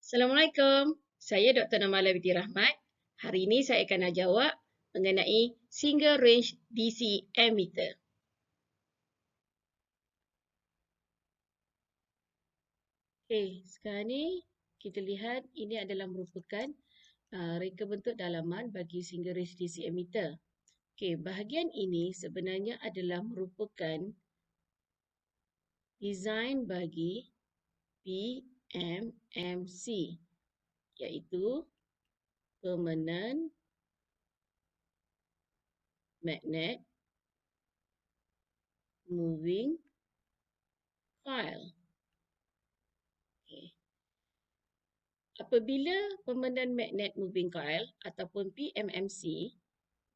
Assalamualaikum. Saya Dr. Namala Binti Rahmat. Hari ini saya akan nak jawab mengenai single range DC emitter. Okey, sekarang ni kita lihat ini adalah merupakan reka bentuk dalaman bagi single range DC emitter. Okey, bahagian ini sebenarnya adalah merupakan design bagi PMMC, iaitu Permanent Magnet Moving Coil. Okay. Apabila Permanent Magnet Moving Coil ataupun PMMC,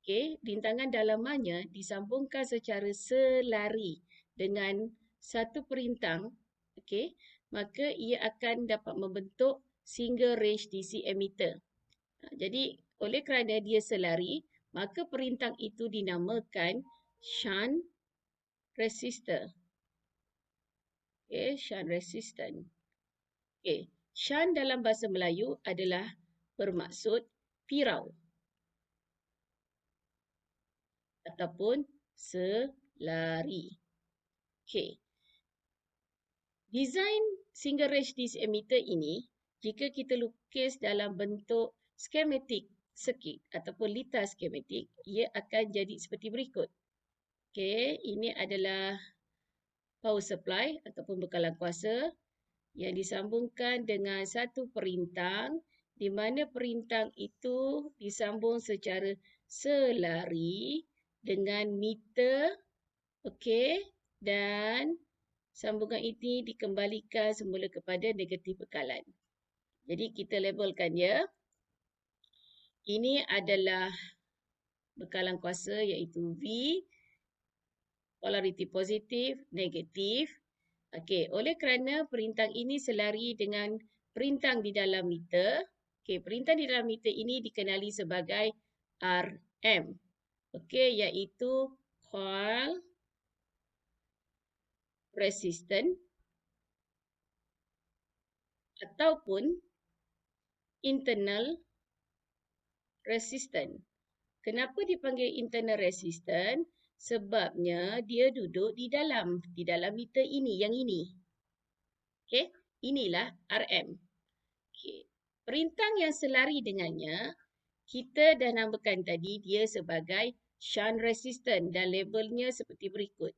okay, rintangan dalamannya disambungkan secara selari dengan satu perintang, okay, maka ia akan dapat membentuk single range DC emitter. Jadi, oleh kerana dia selari, maka perintang itu dinamakan shunt resistor. Okay, shunt resistant. Okay. Shunt dalam bahasa Melayu adalah bermaksud pirau ataupun selari. Okay. Design single range DC emitter ini, jika kita lukis dalam bentuk skematik circuit ataupun litar skematik, ia akan jadi seperti berikut. Okay. Ini adalah power supply ataupun bekalan kuasa yang disambungkan dengan satu perintang, di mana perintang itu disambung secara selari dengan meter, okey, dan sambungan ini dikembalikan semula kepada negatif bekalan. Jadi kita labelkan dia. Ini adalah bekalan kuasa iaitu V, polariti positif, negatif. Okey, oleh kerana perintang ini selari dengan perintang di dalam meter, okey, perintang di dalam meter ini dikenali sebagai RM. Okey, iaitu coil resistant ataupun internal resistant. Kenapa dipanggil internal resistant? Sebabnya dia duduk di dalam meter ini, yang ini. Okey, inilah RM. Okey. Perintang yang selari dengannya, kita dah namakan tadi dia sebagai shunt resistant dan labelnya seperti berikut.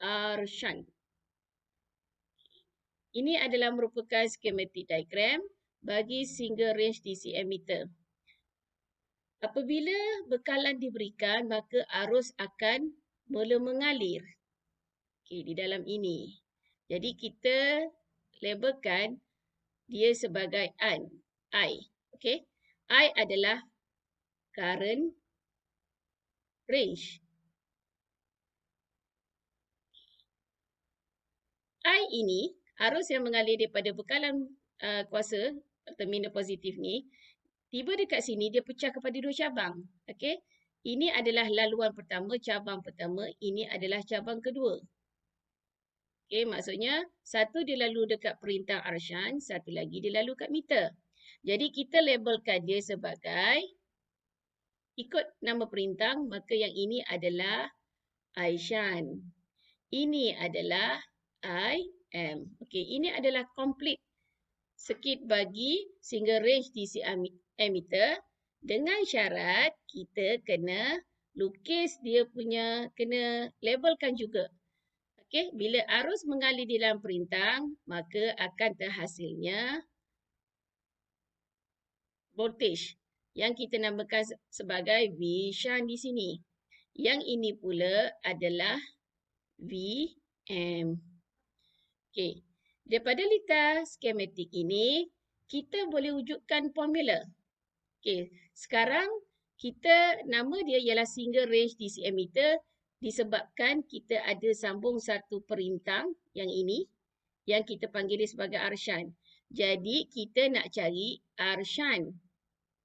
R shunt. Ini adalah merupakan schematic diagram bagi single range DC emitter. Apabila bekalan diberikan, maka arus akan mula mengalir. Okey, di dalam ini. Jadi kita labelkan dia sebagai I. Okey. I adalah current range. I ini, arus yang mengalir daripada bekalan kuasa, terminal positif ni, tiba dekat sini, dia pecah kepada dua cabang. Okey. Ini adalah laluan pertama, cabang pertama. Ini adalah cabang kedua. Okey, maksudnya satu dia lalu dekat perintang R shunt, satu lagi dia lalu kat meter. Jadi kita labelkan dia sebagai, ikut nama perintang, maka yang ini adalah I shunt. Ini adalah IM. Okey, ini adalah complete circuit bagi single range DC emitter dengan syarat kita kena lukis dia punya, kena labelkan juga. Okey, bila arus mengalir di dalam perintang, maka akan terhasilnya voltage yang kita namakan sebagai V shunt di sini. Yang ini pula adalah VM. Okey, daripada litar skematik ini, kita boleh wujudkan formula. Okey, sekarang kita nama dia ialah single range DC emitter disebabkan kita ada sambung satu perintang yang ini, yang kita panggil dia sebagai R shunt. Jadi kita nak cari R shunt.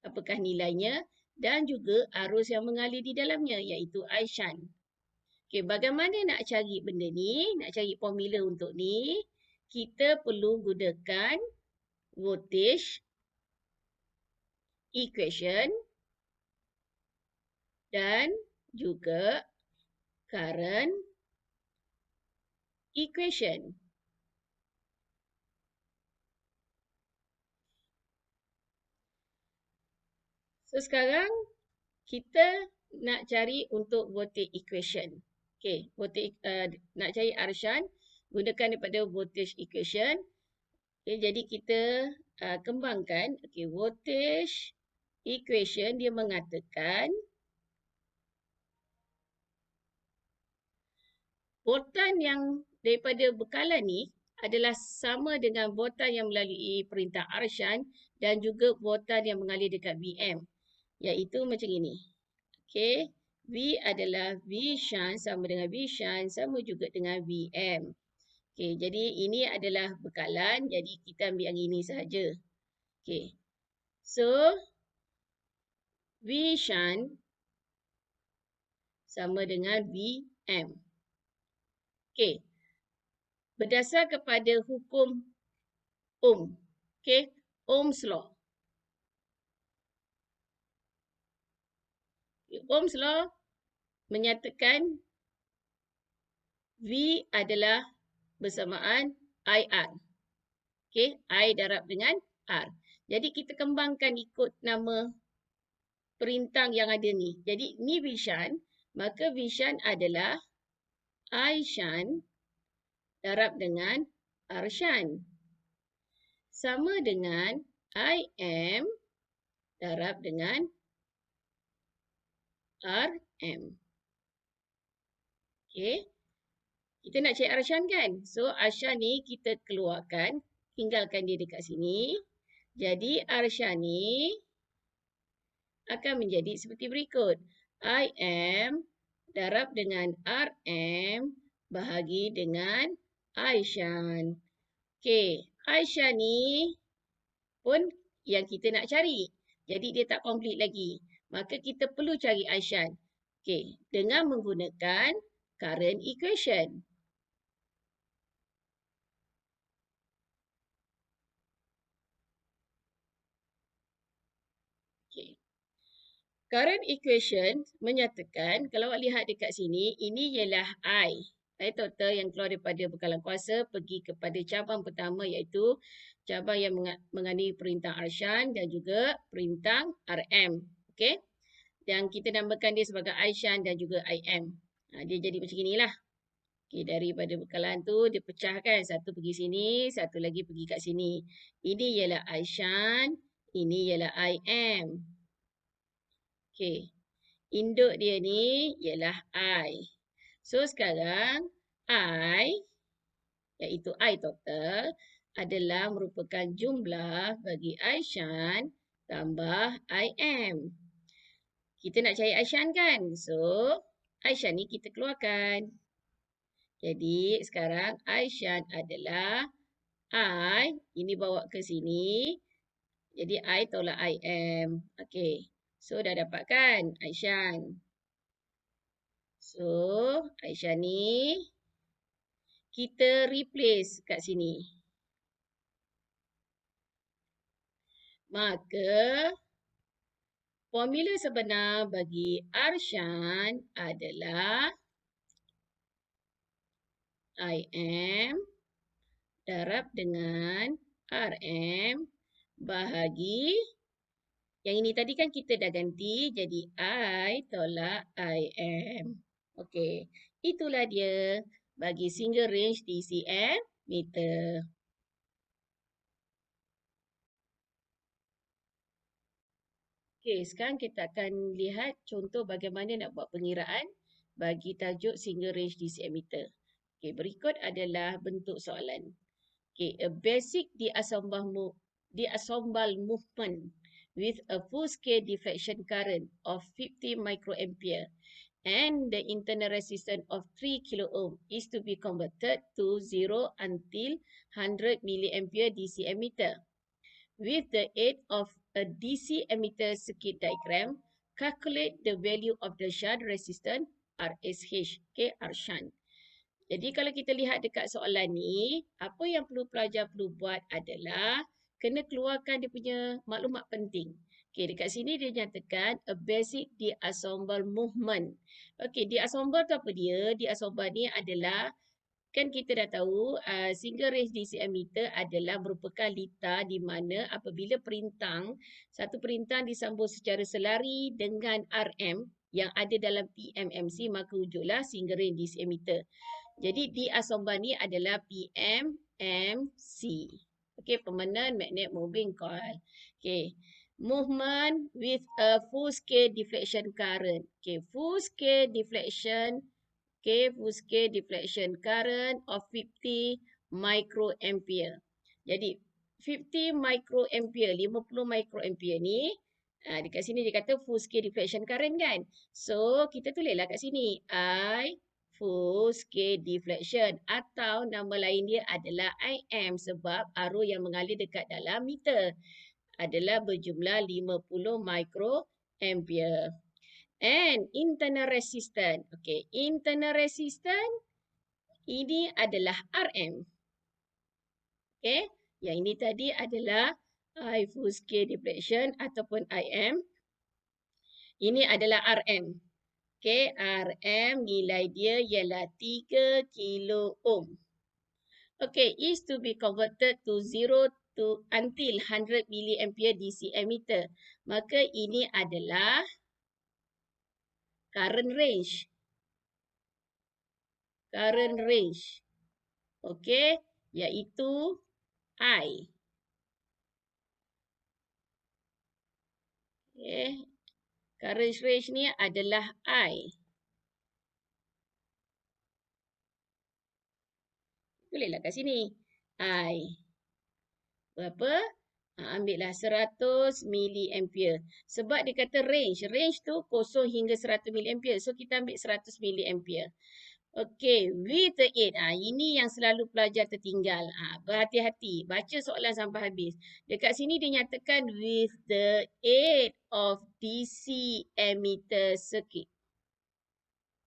Apakah nilainya dan juga arus yang mengalir di dalamnya iaitu I shunt. Okey, bagaimana nak cari benda ni? Nak cari formula untuk ni, kita perlu gunakan voltage equation dan juga current equation. So sekarang kita nak cari untuk voltage equation. Okey, voltage nak cari Arshan gunakan daripada voltage equation. Okey, jadi kita kembangkan. Okey, voltage equation dia mengatakan voltan yang daripada bekalan ni adalah sama dengan voltan yang melalui perintah Arshan dan juga voltan yang mengalir dekat VM. Iaitu macam ini. Okey, V adalah V shunt sama dengan V shunt sama juga dengan VM. Okey, jadi ini adalah bekalan. Jadi kita ambil yang ini sahaja. Okey. So, V shunt sama dengan VM. Okey. Berdasar kepada hukum Ohm. Okey, Ohm's law. Ohm's law menyatakan V adalah bersamaan IR. Okey, I darab dengan R. Jadi kita kembangkan ikut nama perintang yang ada ni. Jadi ni V shunt, maka V shunt adalah I shunt darab dengan R shunt. Sama dengan IM darab dengan RM. Okey. Kita nak cari R shunt kan? So R shunt ni kita keluarkan, tinggalkan dia dekat sini. Jadi R shunt ni akan menjadi seperti berikut. IM darab dengan RM bahagi dengan I shunt. Okey, I shunt ni pun yang kita nak cari. Jadi dia tak komplit lagi. Maka kita perlu cari I shunt. Okey, dengan menggunakan current equation. Okey. Current equation menyatakan, kalau awak lihat dekat sini, ini ialah I. I total yang keluar daripada bekalan kuasa pergi kepada cabang pertama iaitu cabang yang mengandungi perintah R shunt dan juga perintah RM. Okey. Yang kita namakan dia sebagai I shunt dan juga IM. Dia jadi macam inilah. Okey, daripada bekalan tu dia pecahkan. Satu pergi sini, satu lagi pergi kat sini. Ini ialah I shunt, ini ialah IM. Okey. Induk dia ni ialah I. So sekarang I iaitu I total adalah merupakan jumlah bagi I shunt tambah IM. Kita nak cari I shunt kan? So, I shunt ni kita keluarkan. Jadi, sekarang I shunt adalah I, ini bawa ke sini. Jadi, I tolak IM. Okey. So, dah dapat kan I shunt. So, I shunt ni kita replace kat sini. Maka, formula sebenar bagi R shunt adalah IM darab dengan RM bahagi yang ini tadi kan kita dah ganti jadi I tolak IM. Okey, itulah dia bagi single range DC meter. Okey, sekarang kita akan lihat contoh bagaimana nak buat pengiraan bagi tajuk single range DC meter. Okey, berikut adalah bentuk soalan. Okay, a basic deassemble movement with a full-scale deflection current of 50 microampere and the internal resistance of 3 kilo ohm is to be converted to 0 until 100 milliampere DC ammeter. With the aid of a DC ammeter circuit diagram, calculate the value of the shunt resistance RSH, okay, R shunt. Jadi kalau kita lihat dekat soalan ni, apa yang pelajar perlu buat adalah kena keluarkan dia punya maklumat penting. Okey, dekat sini dia nyatakan a basic de-ensemble movement. Okey, de-ensemble tu apa dia? De-ensemble ni adalah, kan kita dah tahu single range DC ammeter adalah merupakan lita di mana apabila satu perintang disambung secara selari dengan RM yang ada dalam PMMC, maka wujudlah single range DC ammeter. Jadi de-ensemble ni adalah PMMC. Okey, permanent magnet moving coil. Okey, movement with a full scale deflection current. Okey, full scale deflection current of 50 microampere. Jadi 50 microampere, 50 microampere ni dekat sini dia kata full scale deflection current kan. So kita tulislah kat sini I full scale deflection, atau nama lain dia adalah IM sebab arus yang mengalir dekat dalam meter adalah berjumlah 50 microampere. And internal resistance. Okay, internal resistance ini adalah RM. Okay, yang ini tadi adalah I full scale deflection ataupun IM. Ini adalah RM. Okay, RM nilai dia ialah 3 kilo ohm. Okay, is to be converted to 0 to until 100 milliampere DC ammeter. Maka ini adalah current range. Current range. Okey, iaitu I. Okey. Current range ni adalah I. Tulislah kat sini. I. Berapa? Ambillah 100 milliampere. Sebab dia kata range. Range tu 0 hingga 100 milliampere. So, kita ambil 100 milliampere. Okey, with the aid. Ini yang selalu pelajar tertinggal. Berhati-hati. Baca soalan sampai habis. Dekat sini dia nyatakan with the aid of DC ammeter circuit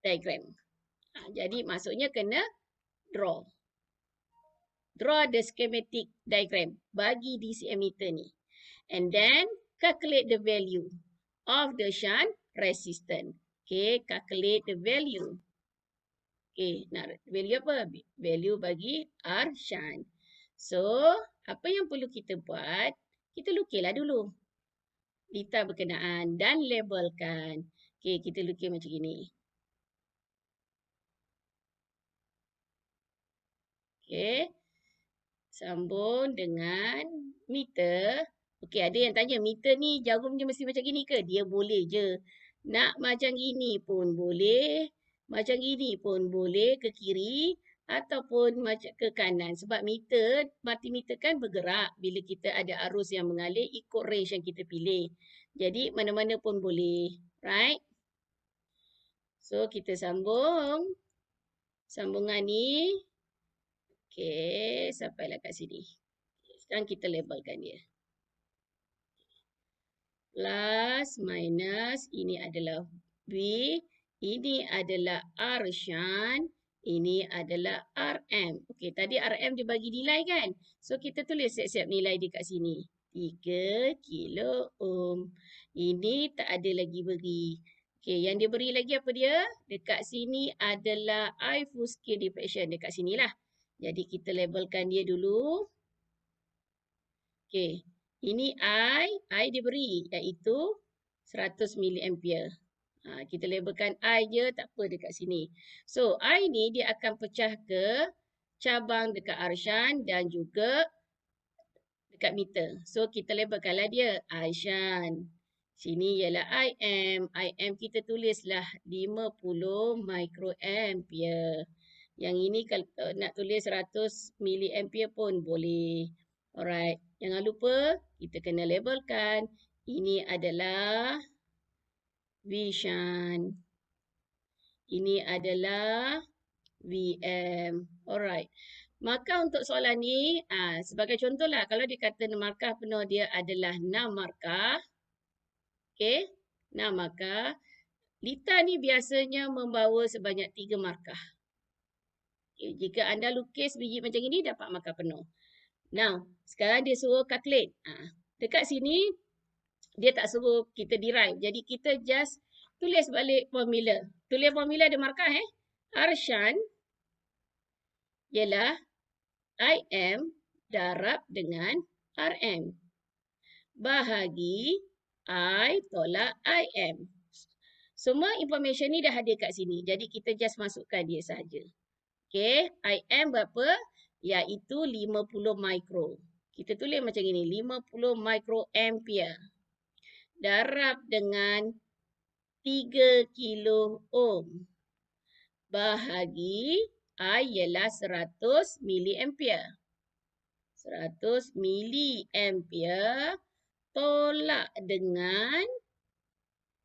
diagram. Jadi maksudnya kena draw. Draw the schematic diagram bagi DC ammeter ni. And then calculate the value of the shunt resistance. Okay, calculate the value. Okay, nak value apa? Value bagi R shunt. So, apa yang perlu kita buat? Kita lukislah dulu lita berkenaan dan labelkan. Okay, kita lukis macam ini. Okay. Sambung dengan meter. Okey, ada yang tanya, meter ni jarum dia mesti macam gini ke? Dia boleh je. Nak macam gini pun boleh. Macam gini pun boleh ke kiri ataupun macam ke kanan. Sebab meter, multimeter kan bergerak bila kita ada arus yang mengalir ikut range yang kita pilih. Jadi, mana-mana pun boleh. Right? So, kita sambung. Sambungan ni. Okey, sampailah kat sini. Sekarang kita labelkan dia. Plus, minus, ini adalah V, ini adalah R shunt, ini adalah RM. Okey, tadi RM dia bagi nilai kan? So, kita tulis siap-siap nilai dia kat sini. 3 kilo ohm. Ini tak ada lagi beri. Okey, yang dia beri lagi apa dia? Dekat sini adalah I full scale deflection. Dekat sinilah. Jadi, kita labelkan dia dulu. Okey. Ini I diberi iaitu 100 milliampere. Kita labelkan I je, tak apa dekat sini. So, I ni dia akan pecah ke cabang dekat R shunt dan juga dekat meter. So, kita labelkanlah dia I shunt. Sini ialah IM. IM kita tulislah 50 microampere. Yang ini kalau nak tulis 100 milliampere pun boleh. Alright. Jangan lupa kita kena labelkan. Ini adalah V shunt. Ini adalah VM. Alright. Maka untuk soalan ni, sebagai contohlah, kalau dia kata markah penuh dia adalah 6 markah. Okey, 6 markah. Lita ni biasanya membawa sebanyak 3 markah. Okay, jika anda lukis biji macam ini, dapat markah penuh. Now, Sekarang dia suruh calculate. Dekat sini, dia tak suruh kita derive. Jadi kita just tulis balik formula. Tulis formula ada markah Arshan ialah IM darab dengan RM. Bahagi I tolak IM. Semua information ni dah ada kat sini. Jadi kita just masukkan dia saja. Okey, IM berapa? Iaitu 50 mikro. Kita tulis macam ini, 50 mikroampere. Darab dengan 3 kilo ohm. Bahagi I ialah 100 miliampere. 100 miliampere tolak dengan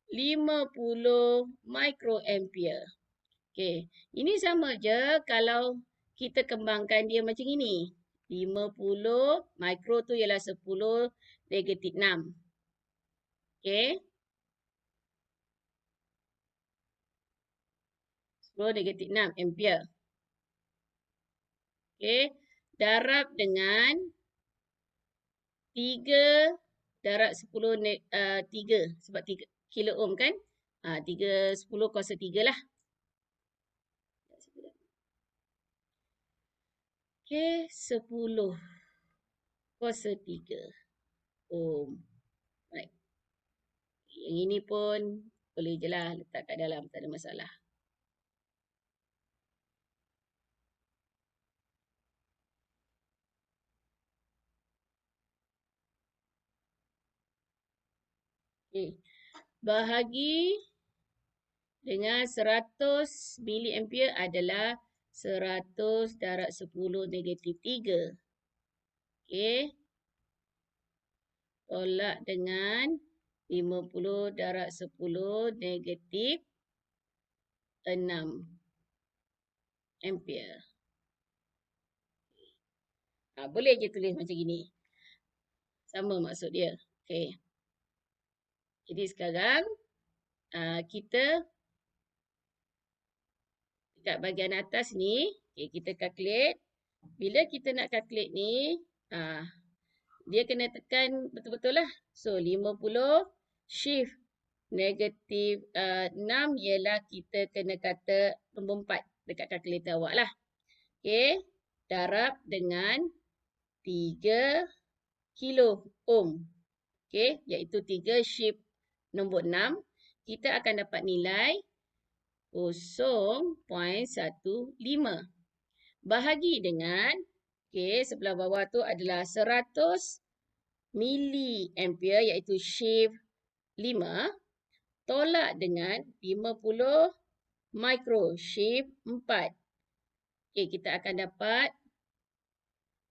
50 mikroampere. Okey, ini sama je kalau kita kembangkan dia macam ini. 50 mikro tu ialah 10 negatif 6. Okey. 10 negatif 6 ampere. Okey, darab dengan 3 darab 10 3 sebab 3 kilo ohm kan? 3 10 kuasa 3 lah. Okey, 10 kuasa 3 ohm. Baik. Yang ini pun boleh je lah letak kat dalam, tak ada masalah. Okey. Bahagi dengan 100 miliampere adalah 100 darab 10 negatif 3. Okey. Tolak dengan 50 darab 10 negatif 6 ampere. Boleh je tulis macam gini. Sama maksud dia. Okey. Jadi sekarang kita dekat bahagian atas ni, kita calculate. Bila kita nak calculate ni, dia kena tekan betul-betul lah. So, 50 shift negatif 6 ialah kita kena kata nombor 4 dekat kalkulator awak lah. Okey, darab dengan 3 kilo ohm. Okey, iaitu 3 shift nombor 6. Kita akan dapat nilai 0.15. Bahagi dengan, okey, sebelah bawah tu adalah 100 miliampere iaitu shift 5. Tolak dengan 50 mikro shift 4. Okey, kita akan dapat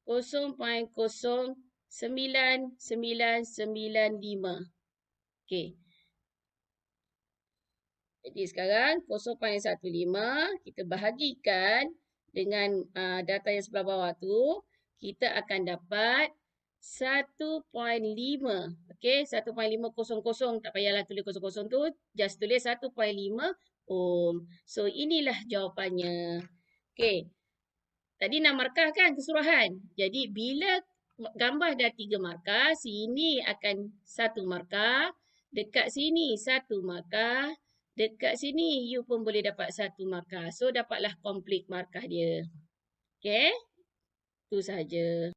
0.09995. Okey. Jadi sekarang 0.15 kita bahagikan dengan data yang sebelah bawah tu, kita akan dapat 1.5. Okey, 1.500 tak payahlah tulis 00 tu, just tulis 1.5 ohm. So inilah jawapannya. Okey. Tadi 6 markah kan keseluruhan. Jadi bila gambar dah 3 markah, sini akan 1 markah, dekat sini 1 markah, dekat sini you pun boleh dapat 1 markah. So dapatlah complete markah dia. Okey? Itu sahaja.